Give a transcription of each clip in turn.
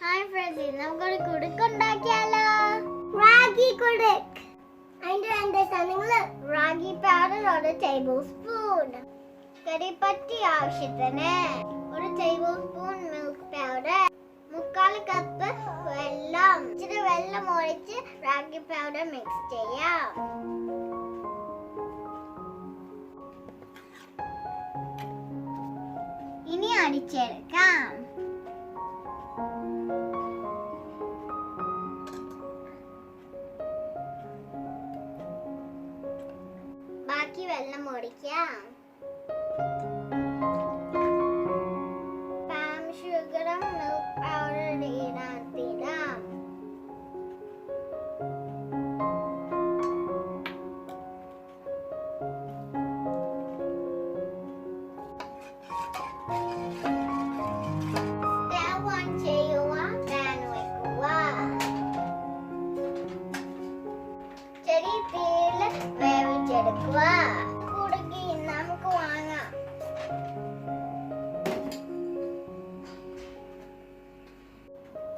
Hi friends, നമുക്കൊരു കുടുക്ക് ഉണ്ടാക്കിയാലോ? റാഗി കുടുക്ക്. അതിന്റെ സാധനങ്ങള് റാഗി പൗഡർ 1 tablespoon, കരിപ്പട്ടി ആവശ്യത്തിന് 1 tablespoon മിൽക്ക് പൗഡർ, 3/4 കപ്പ് വെള്ളം. ഇച്ചിരി വെള്ളം ഒഴിച്ച് റാഗി പൗഡർ മിക്സ് ചെയ്യാം. ഇനി അടിച്ചെടുക്കാം. ബാക്കി വെള്ളം ഒഴിക്കാം. പാം ഷുഗറും മിൽക്ക് പൗഡർ ഇടാം. Step 1 ചെയ്യുക, പാൻ വെക്കുക. ചെറിയ തീയിൽ വേവിച്ചെടുക്കുക. കുടുക്കി നമുക്ക് വാങ്ങാം.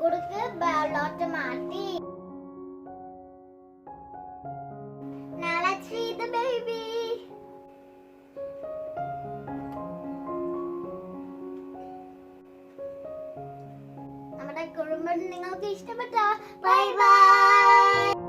കുടുക്ക് ബൗളിലോട്ട് മാറ്റി. Now let's feed the baby. നമ്മുടെ കുടുംബം നിങ്ങൾക്ക് ഇഷ്ടപ്പെട്ടോ? Bye bye.